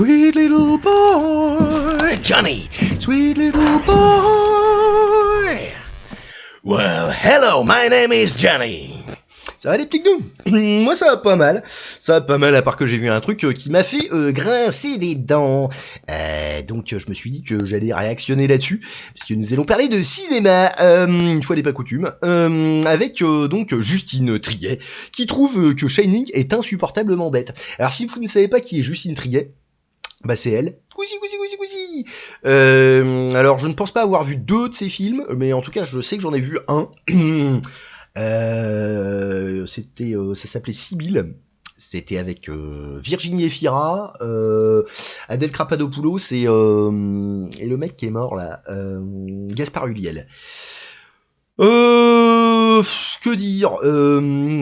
Sweet little boy, Johnny, sweet little boy. Well, hello, my name is Johnny. Ça va les petits gnous? Moi ça va pas mal. Ça va pas mal à part que j'ai vu un truc qui m'a fait grincer des dents. Donc je me suis dit que j'allais réactionner là-dessus. Parce que nous allons parler de cinéma, une fois n'est pas coutume. Avec donc Justine Triet qui trouve que Shining est insupportablement bête. Alors si vous ne savez pas qui est Justine Triet, bah c'est elle. Cousi. Alors je ne pense pas avoir vu 2 de ses films, mais en tout cas je sais que j'en ai vu un. Ça s'appelait Sibylle. C'était avec Virginie Efira, Adèle Krapadopoulos et le mec qui est mort là, Gaspard Ulliel. Que dire,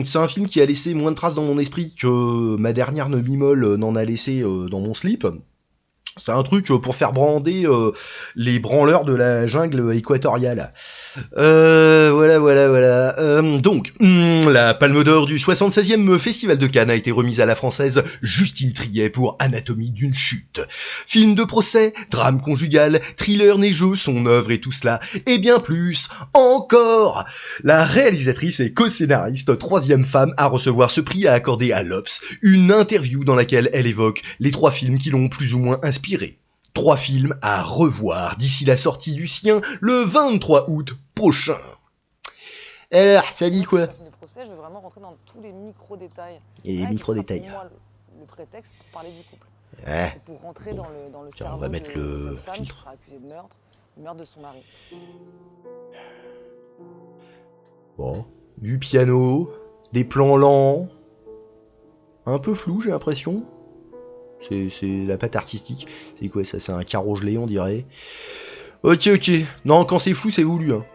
c'est un film qui a laissé moins de traces dans mon esprit que ma dernière Nemimol n'en a laissé dans mon slip. C'est un truc pour faire brander les branleurs de la jungle équatoriale. Voilà. Donc, la Palme d'Or du 76e Festival de Cannes a été remise à la française Justine Triet pour Anatomie d'une chute. Film de procès, drame conjugal, thriller neigeux, son œuvre et tout cela, et bien plus encore. La réalisatrice et co-scénariste, 3e femme à recevoir ce prix, a accordé à l'Obs une interview dans laquelle elle évoque les 3 films qui l'ont plus ou moins inspiré. 3 films à revoir d'ici la sortie du sien le 23 août prochain. Alors, ça dit quoi? Je vais vraiment rentrer dans tous les micro-détails. Et les micro-détails. Pour moi, le prétexte pour parler du couple. Ouais. Et pour rentrer dans le Tiens, cerveau on va mettre le de cette femme filtre. qui sera accusée de meurtre, le meurtre de son mari. Bon, du piano, des plans lents, un peu flou j'ai l'impression. C'est la patte artistique. C'est quoi ça? C'est un carreau gelé on dirait. Ok. Non, quand c'est flou c'est voulu. Hein.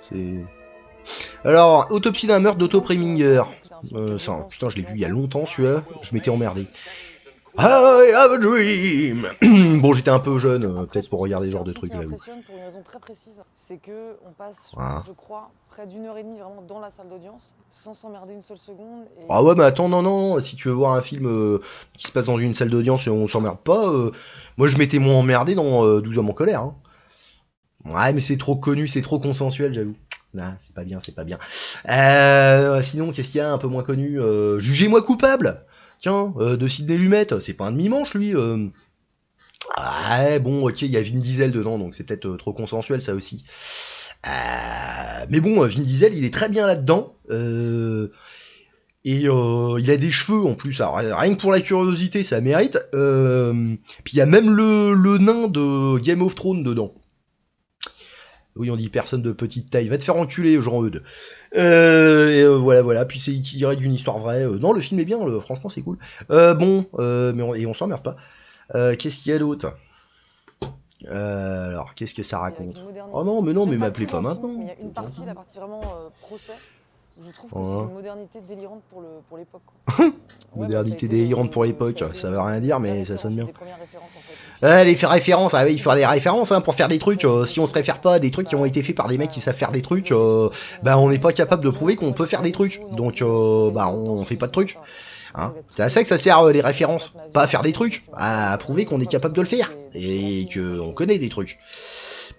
Alors, Autopsie d'un meurtre d'Otto Preminger. Putain, je l'ai vu il y a longtemps celui-là. Je m'étais emmerdé. I have a dream. Bon, j'étais un peu jeune, peut-être pour regarder ce genre de trucs là. Ce qui m'impressionne pour une raison très précise, c'est que on passe, je crois, près d'1h30 vraiment dans la salle d'audience, sans s'emmerder une seule seconde. Et... Ah ouais, mais attends, non. Si tu veux voir un film qui se passe dans une salle d'audience et on s'emmerde pas, moi je m'étais moins emmerdé dans 12 hommes en colère. Hein. Ouais, mais c'est trop connu, c'est trop consensuel, j'avoue. Nah, c'est pas bien. Sinon, qu'est-ce qu'il y a un peu moins connu? Jugez-moi coupable. Tiens, de Sidney Lumet, c'est pas un demi-manche lui. Ouais, bon, ok, il y a Vin Diesel dedans, donc c'est peut-être trop consensuel ça aussi. Mais bon, Vin Diesel, il est très bien là-dedans. Et il a des cheveux en plus. Alors, rien que pour la curiosité, ça mérite. Puis il y a même le nain de Game of Thrones dedans. Oui, on dit personne de petite taille. Va te faire enculer, Jean-Eudes. Voilà. Puis c'est tiré d'une histoire vraie. Non, le film est bien, franchement, c'est cool. Mais on s'emmerde pas. Qu'est-ce qu'il y a d'autre? Alors, qu'est-ce que ça raconte? Oh non, mais m'appelez pas maintenant. Il y a une partie, la partie vraiment procès, où je trouve que c'est une modernité délirante pour l'époque. Modernité délirante pour l'époque, ça veut rien dire, mais ça sonne bien. Les premières références, en fait. Les références, ah oui, il faut des références hein, pour faire des trucs. Si on se réfère pas à des trucs qui ont été faits par des mecs qui savent faire des trucs, bah on n'est pas capable de prouver qu'on peut faire des trucs. Donc bah on fait pas de trucs. Hein, c'est à ça que ça sert les références, pas à faire des trucs, à prouver qu'on est capable de le faire et qu'on connaît des trucs.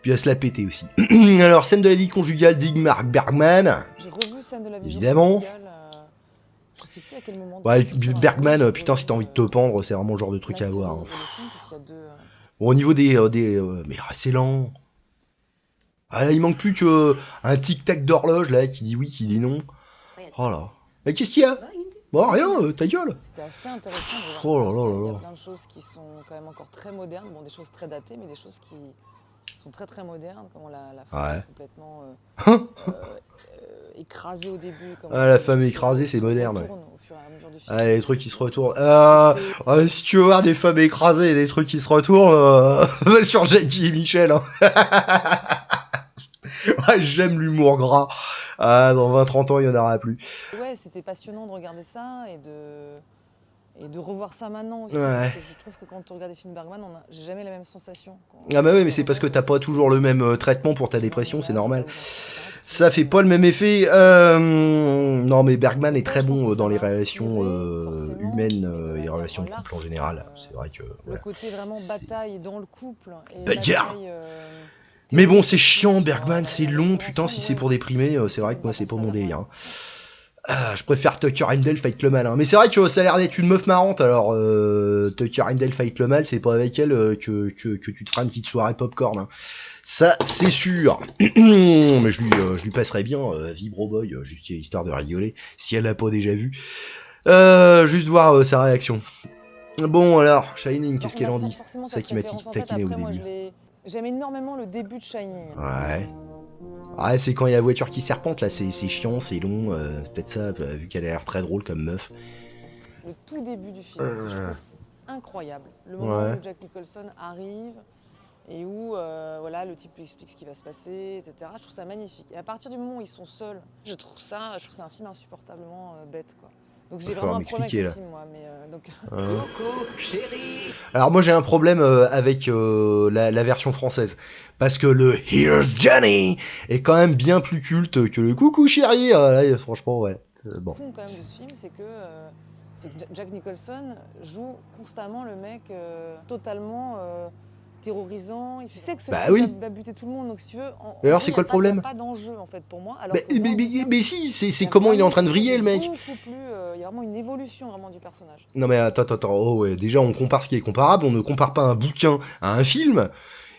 Puis à se la péter aussi. Alors scène de la vie conjugale d'Ingmar Bergman. J'ai revu scène de la vie évidemment. Conjugale, je sais plus à quel moment. Ouais, Bergman, putain, si t'as envie de te pendre, c'est vraiment le genre de truc à voir. Hein. Bon, au niveau des mais c'est lent. Ah là, il manque plus que un tic-tac d'horloge là qui dit oui, qui dit non. Oh là. Mais qu'est-ce qu'il y a? Bon, rien, ta gueule. C'était assez intéressant de voir oh ça, là là il y a plein de choses qui sont quand même encore très modernes, bon des choses très datées, mais des choses qui sont très très modernes, comme la femme est complètement écrasée au début. La femme écrasée, c'est moderne. Ouais. Au fur et à mesure du film. Les trucs qui se retournent. Si tu veux voir des femmes écrasées et des trucs qui se retournent, va sur Jackie et Michel. Hein. J'aime l'humour gras. Dans 20-30 ans, il n'y en aura plus. Ouais, c'était passionnant de regarder ça et Et de revoir ça maintenant aussi, Ouais. parce que je trouve que quand on regarde des films Bergman, j'ai jamais la même sensation. Ah bah ouais, mais c'est parce que t'as pas toujours le même traitement pour ta dépression, c'est normal. Ça fait pas le même effet. Non, mais Bergman est très bon dans les relations humaines et les relations de couple en général. C'est vrai que... Le Voilà. côté vraiment bataille dans le couple et Bagarre. bataille... Mais bon, théorique c'est aussi chiant, sur Bergman, la c'est manière long, de vivre putain, si ensemble, c'est pour déprimer, des c'est vrai films que moi, de c'est pas Bergman, mon ça délire. Bergman. Ah, je préfère Tucker Heimdall fight le mal. Hein. Mais c'est vrai que ça a l'air d'être une meuf marrante, alors Tucker Heimdall fight le mal, c'est pas avec elle que tu te feras une petite soirée popcorn. Hein. Ça, c'est sûr. Mais je lui passerai bien Vibro Boy, juste histoire de rigoler, si elle l'a pas déjà vu. Juste voir sa réaction. Bon alors, Shining, qu'est-ce qu'elle en dit? Forcément C'est ça cette qui m'a référence en tête. taquiné au Après, moi, début. j'aime énormément le début de Shining. Ouais. Ouais, c'est quand il y a la voiture qui serpente, là, c'est chiant, c'est long, c'est peut-être ça, vu qu'elle a l'air très drôle comme meuf. Le tout début du film, que je trouve incroyable. Le moment Ouais. où Jack Nicholson arrive et où voilà, le type lui explique ce qui va se passer, etc. Je trouve ça magnifique. Et à partir du moment où ils sont seuls, je trouve ça un film insupportablement bête, quoi. Donc j'ai vraiment un problème avec le film, moi. Mais, donc... Coucou, chérie. Alors moi j'ai un problème avec la version française. Parce que le Here's Johnny est quand même bien plus culte que le Coucou chérie. Là, franchement, ouais. Bon. Le fond quand même de ce film, c'est que Jack Nicholson joue constamment le mec totalement terrorisant. Tu sais que ce type va buter tout le monde, donc si tu veux, mais alors c'est quoi le problème? Il n'y a pas d'enjeu en fait pour moi. Alors mais si, c'est comment il est en train de vriller le mec. Il y a vraiment une évolution vraiment du personnage. Non mais attends, oh ouais, déjà on compare ce qui est comparable, on ne compare pas un bouquin à un film.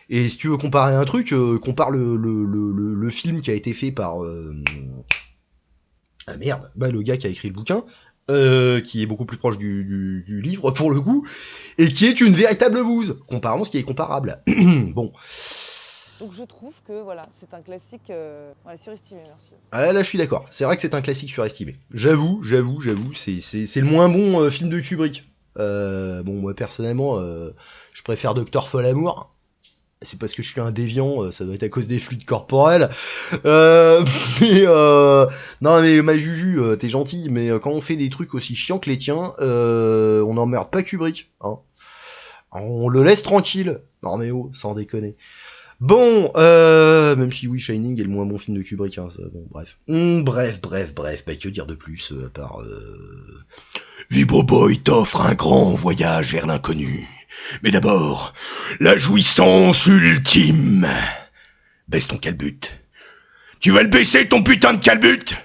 Et si tu veux comparer un truc, compare le film qui a été fait par... Ah merde, bah le gars qui a écrit le bouquin, qui est beaucoup plus proche du livre pour le coup, et qui est une véritable bouse. Comparons ce qui est comparable. Bon. Donc je trouve que voilà, c'est un classique surestimé, merci. Ah, là je suis d'accord, c'est vrai que c'est un classique surestimé. J'avoue, c'est le moins bon film de Kubrick. Bon, moi personnellement, je préfère Docteur Folamour. C'est parce que je suis un déviant, ça doit être à cause des fluides corporels. Non mais ma Juju, t'es gentil, mais quand on fait des trucs aussi chiants que les tiens, on n'emmerde pas Kubrick. Hein. On le laisse tranquille. Non mais oh, sans déconner. Bon, même si oui, Shining est le moins bon film de Kubrick. Hein, ça, bon, bref. Bref, bah que dire de plus à part... Vibro Boy t'offre un grand voyage vers l'inconnu. Mais d'abord, la jouissance ultime. Baisse ton calbut. Tu vas le baisser ton putain de calbut.